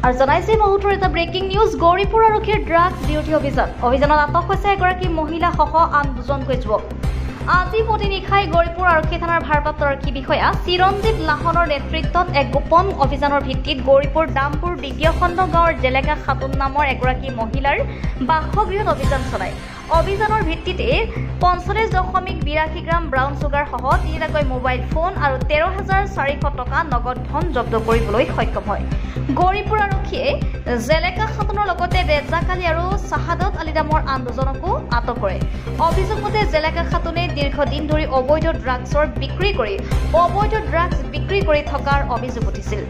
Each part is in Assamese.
আৰু জনাইছে মুহূৰ্তৰ এটা ব্ৰেকিং নিউজ গৌৰীপুৰ আৰক্ষীৰ ড্ৰাগছ বিৰোধী অভিযানত আটক হৈছে এগৰাকী মহিলা সহ আন দুজনকৈ যুৱক। আজি পুৱতি নিশাই গৌৰীপুৰ আৰক্ষী থানাৰ ভাৰপ্ৰাপ্ত আৰক্ষী বিষয়া চিৰঞ্জিত লাহনৰ নেতৃত্বত এক গোপন অভিযানৰ ভিত্তিত গৌৰীপুৰ দামপুৰ দ্বিতীয় খণ্ড গাঁৱৰ জেলেকা খাতুন নামৰ এগৰাকী মহিলাৰ বাসগৃহত অভিযান চলায়। অভিযানৰ ভিত্তিতে 45.82 গ্ৰাম ব্ৰাউন চুগাৰ সহ 3টাকৈ মোবাইল ফোন আৰু 13,400 টকা নগদ ধন জব্দ কৰিবলৈ সক্ষম হয়। গৌৰীপুৰ আৰক্ষীয়ে জেলেকা খাতুনৰ লগতে ৰেজাক আলী আৰু চাহাদত আলী নামৰ আন দুজনকো আটক কৰে। অভিযোগ মতে জেলেকা খাতুনে দীৰ্ঘদিন ধৰি অবৈধ ড্ৰাগছ বিক্ৰী কৰি থকাৰ অভিযোগ উঠিছিল।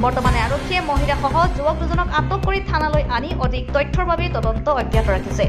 বৰ্তমানে আৰক্ষীয়ে মহিলাসহ যুৱক দুজনক আটক কৰি থানালৈ আনি অধিক তথ্যৰ বাবে তদন্ত অব্যাহত ৰাখিছে।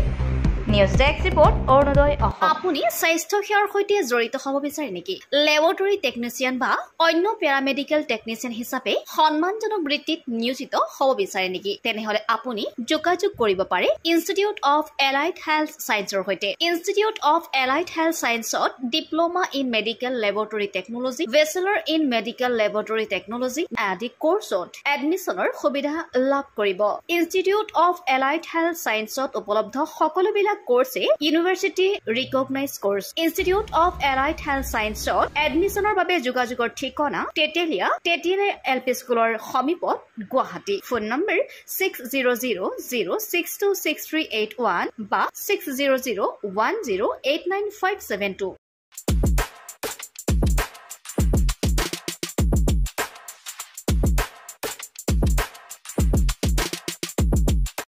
News desk report Arunodoy Assam. আপুনি স্বাস্থ্য সেৱাৰ সৈতে জড়িত হ'ব বিচাৰে নেকি? লেবৰেটৰী টেকনিচিয়ান বা অন্য পেৰামেডিকেল টেকনিচিয়ান হিচাপে সন্মানজনক বৃত্তিত নিয়োজিত হ'ব বিচাৰে নেকি? তেনেহলে আপুনি যোগাযোগ কৰিব পাৰে ইনষ্টিটিউট অফ এলাইড হেল্থ ছায়েন্সৰ সৈতে। ইনষ্টিটিউট অফ এলাইড হেল্থ ছায়েন্সত diploma in medical laboratory technology, bachelor in medical laboratory technology আদি কোৰ্চত এডমিশ্যনৰ সুবিধা লাভ কৰিব। ইনষ্টিটিউট অফ এলাইড হেল্থ ছায়েন্সত উপলব্ধ সকলোবিলাক কোৰ্ছে university recognise course. Institute of allied health ছায়েন্সত এডমিশ্যনৰ বাবে যোগাযোগৰ ঠিকনা তেতেলিয়া LP স্কুলৰ সমীপত গুৱাহাটী। ফোন নম্বৰ 600006263881 বা 6001089572।